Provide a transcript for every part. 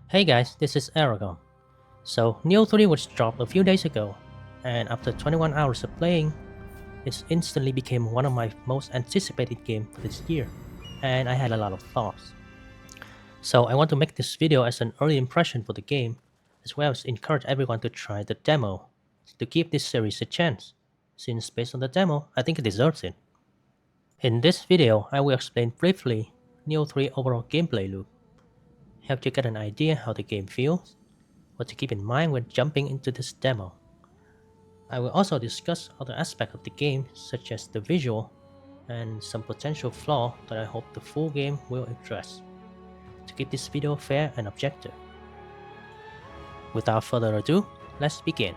Hey guys, this is Aragon. So, Nioh 3 was dropped a few days ago, and after 21 hours of playing, it instantly became one of my most anticipated games for this year, and I had a lot of thoughts. So, I want to make this video as an early impression for the game, as well as encourage everyone to try the demo to give this series a chance, since based on the demo, I think it deserves it. In this video, I will explain briefly Nioh 3 overall gameplay loop, help you get an idea how the game feels, what to keep in mind when jumping into this demo. I will also discuss other aspects of the game such as the visual and some potential flaw that I hope the full game will address to keep this video fair and objective. Without further ado, let's begin.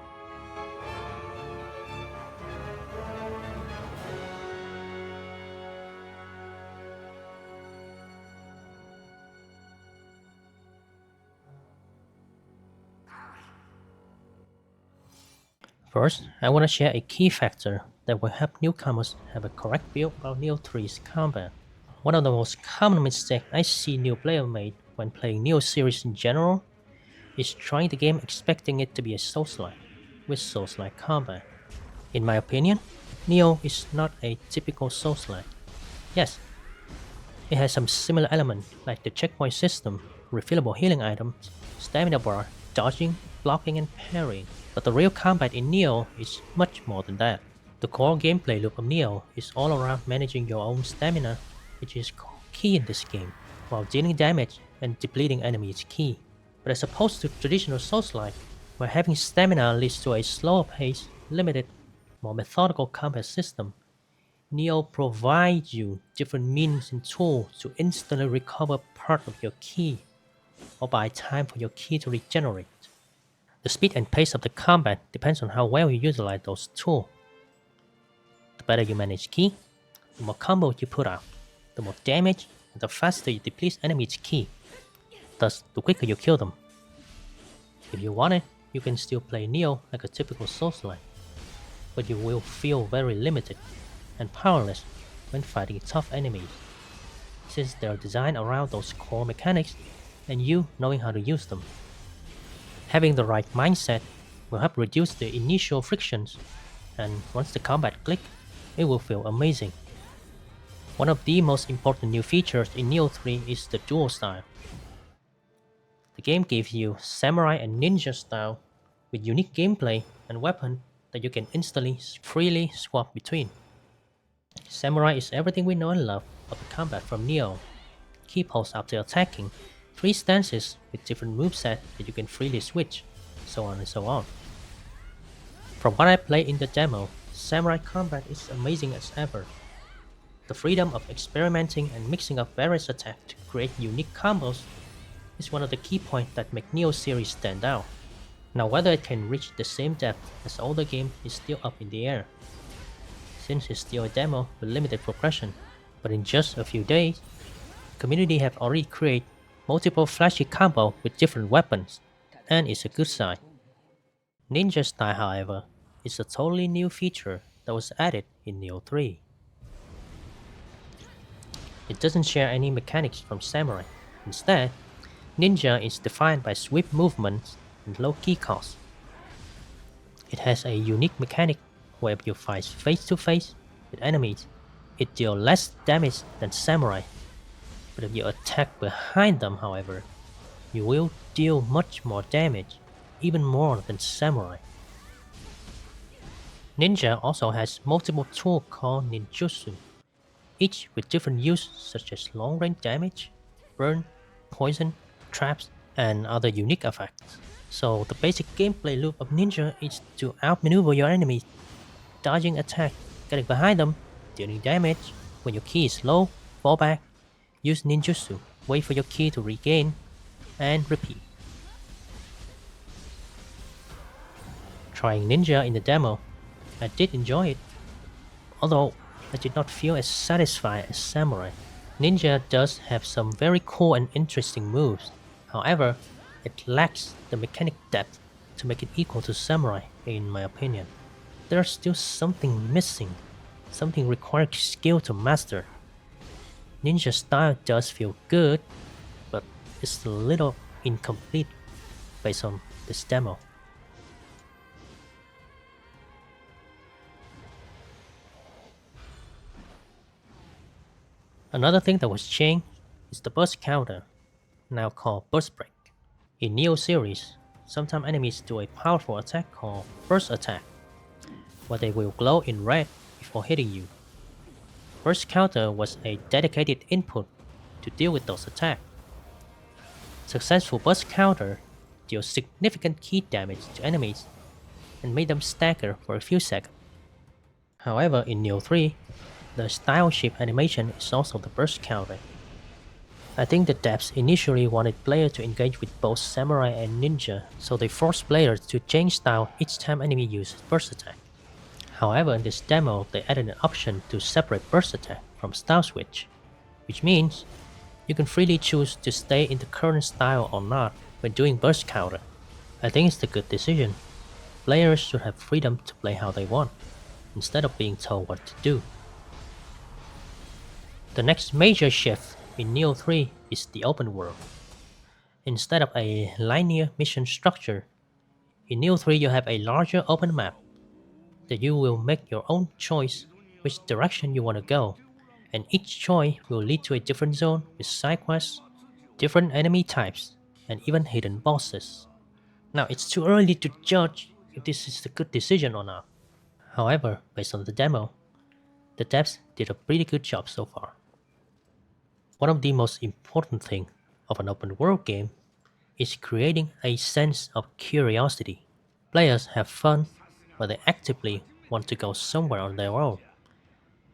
First, I want to share a key factor that will help newcomers have a correct view about Nioh 3's combat. One of the most common mistakes I see new players make when playing Nioh series in general is trying the game expecting it to be a Souls-like, with Souls-like combat. In my opinion, Nioh is not a typical Souls-like. Yes, it has some similar elements like the checkpoint system, refillable healing items, stamina bar, dodging, blocking, and parrying. But the real combat in Nioh is much more than that. The core gameplay loop of Nioh is all around managing your own stamina, which is key in this game, while dealing damage and depleting enemies is key. But as opposed to traditional Souls-like, where having stamina leads to a slower pace, limited, more methodical combat system, Nioh provides you different means and tools to instantly recover part of your ki, or buy time for your ki to regenerate. The speed and pace of the combat depends on how well you utilize those tools. The better you manage ki, the more combos you put out, the more damage, and the faster you deplete enemies' ki. Thus, the quicker you kill them. If you want it, you can still play Nioh like a typical Souls-like, but you will feel very limited and powerless when fighting tough enemies, since they are designed around those core mechanics and you knowing how to use them. Having the right mindset will help reduce the initial frictions, and once the combat clicks, it will feel amazing. One of the most important new features in Nioh 3 is the dual style. The game gives you samurai and ninja style with unique gameplay and weapon that you can instantly freely swap between. Samurai is everything we know and love of the combat from Nioh. Key pose after attacking, 3 stances with different movesets that you can freely switch, so on and so on. From what I played in the demo, Samurai combat is amazing as ever. The freedom of experimenting and mixing up various attacks to create unique combos is one of the key points that make Nioh series stand out. Now whether it can reach the same depth as older games is still up in the air, since it's still a demo with limited progression, but in just a few days, the community have already created multiple flashy combos with different weapons, and it's a good sign. Ninja style, however, is a totally new feature that was added in Nioh 3. It doesn't share any mechanics from Samurai. Instead, Ninja is defined by swift movements and low ki cost. It has a unique mechanic where if you fight face to face with enemies, it deals less damage than Samurai. But if you attack behind them, however, you will deal much more damage, even more than Samurai. Ninja also has multiple tools called ninjutsu, each with different uses such as long-range damage, burn, poison, traps, and other unique effects. So the basic gameplay loop of Ninja is to outmaneuver your enemies, dodging attack, getting behind them, dealing damage. When your ki is low, fall back, use ninjutsu, wait for your ki to regain, and repeat. Trying Ninja in the demo, I did enjoy it, although I did not feel as satisfied as Samurai. Ninja does have some very cool and interesting moves, however, it lacks the mechanic depth to make it equal to Samurai in my opinion. There's still something missing, something requiring skill to master. Ninja style does feel good, but it's a little incomplete based on this demo. Another thing that was changed is the burst counter, now called burst break. In Nioh series, sometimes enemies do a powerful attack called burst attack, where they will glow in red before hitting you. Burst counter was a dedicated input to deal with those attacks. Successful burst counter deals significant key damage to enemies and made them stagger for a few seconds. However, in Neo 3, the style shift animation is also the burst counter. I think the devs initially wanted players to engage with both samurai and ninja, so they forced players to change style each time enemy uses burst attack. However, in this demo, they added an option to separate burst attack from style switch, which means you can freely choose to stay in the current style or not when doing burst counter. I think it's a good decision. Players should have freedom to play how they want, instead of being told what to do. The next major shift in Neo 3 is the open world. Instead of a linear mission structure, in Neo 3 you have a larger open map that you will make your own choice which direction you want to go, and each choice will lead to a different zone with side quests, different enemy types, and even hidden bosses. Now, it's too early to judge if this is a good decision or not. However, based on the demo, the devs did a pretty good job so far. One of the most important things of an open world game is creating a sense of curiosity. Players have fun when they actively want to go somewhere on their own,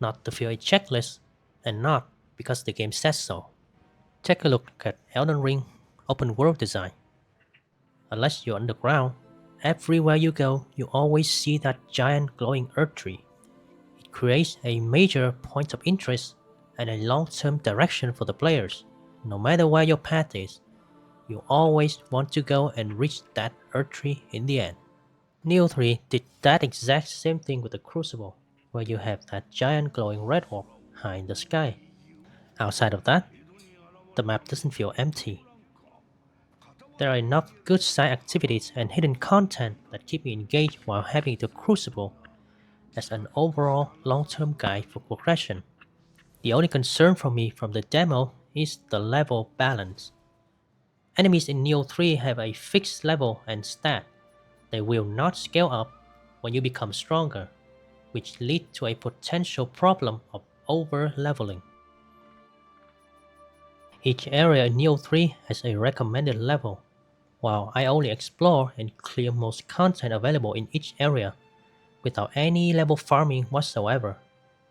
not to fill a checklist and not because the game says so. Take a look at Elden Ring open world design. Unless you're underground, everywhere you go, you always see that giant glowing earth tree. It creates a major point of interest and a long-term direction for the players. No matter where your path is, you always want to go and reach that earth tree in the end. Neo 3 did that exact same thing with the Crucible, where you have that giant glowing red orb high in the sky. Outside of that, the map doesn't feel empty. There are enough good side activities and hidden content that keep me engaged while having the Crucible as an overall long-term guide for progression. The only concern for me from the demo is the level balance. Enemies in Neo 3 have a fixed level and stat. They will not scale up when you become stronger, which lead to a potential problem of over-leveling. Each area in Neo 3 has a recommended level, while I only explore and clear most content available in each area without any level farming whatsoever.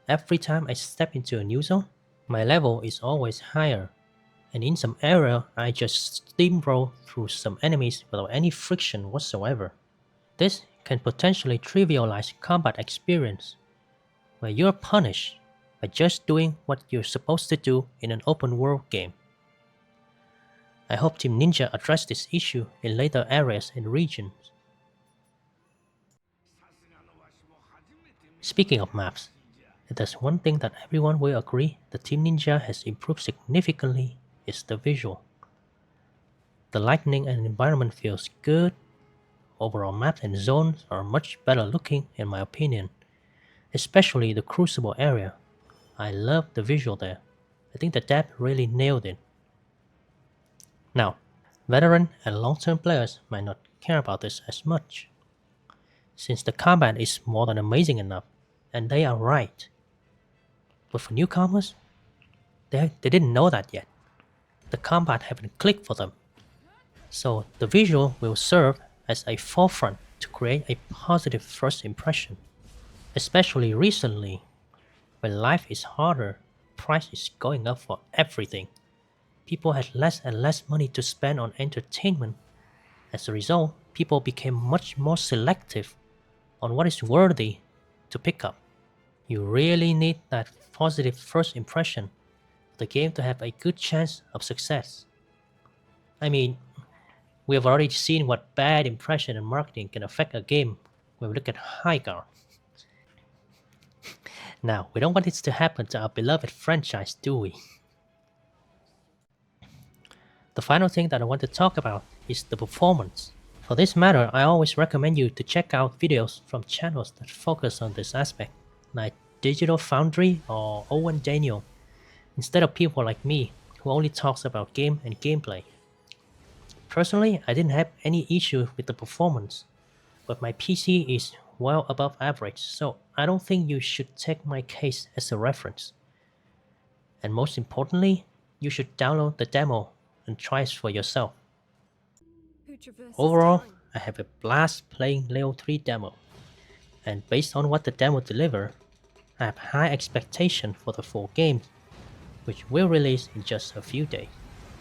Every time I step into a new zone, my level is always higher, and in some area I just steamroll through some enemies without any friction whatsoever. This can potentially trivialize combat experience, where you're punished by just doing what you're supposed to do in an open world game. I hope Team Ninja address this issue in later areas and regions. Speaking of maps, if there's one thing that everyone will agree that Team Ninja has improved significantly is the visual. The lighting and environment feels good. Overall maps and zones are much better looking in my opinion, especially the Crucible area. I love the visual there. I think the depth really nailed it. Now, veteran and long-term players might not care about this as much, since the combat is more than amazing enough, and they are right. But for newcomers, they didn't know that yet. The combat haven't clicked for them. So the visual will serve as a forefront to create a positive first impression. Especially recently, when life is harder, price is going up for everything. People had less and less money to spend on entertainment. As a result, people became much more selective on what is worthy to pick up. You really need that positive first impression for the game to have a good chance of success. I mean, we have already seen what bad impression and marketing can affect a game when we look at High Guard. Now, we don't want this to happen to our beloved franchise, do we? The final thing that I want to talk about is the performance. For this matter, I always recommend you to check out videos from channels that focus on this aspect, like Digital Foundry or Owen Daniel, instead of people like me who only talks about game and gameplay. Personally, I didn't have any issue with the performance, but my PC is well above average, so I don't think you should take my case as a reference. And most importantly, you should download the demo and try it for yourself. Who traverses Overall, time? I have a blast playing Leo 3 demo, and based on what the demo delivered, I have high expectation for the full game, which will release in just a few days.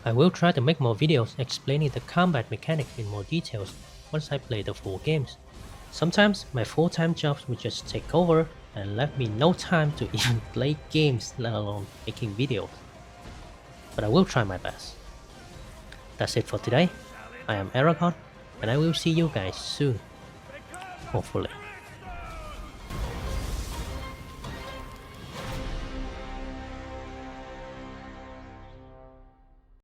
I will try to make more videos explaining the combat mechanic in more details once I play the full games. Sometimes my full-time jobs will just take over and left me no time to even play games, let alone making videos. But I will try my best. That's it for today. I am Aragon, and I will see you guys soon. Hopefully.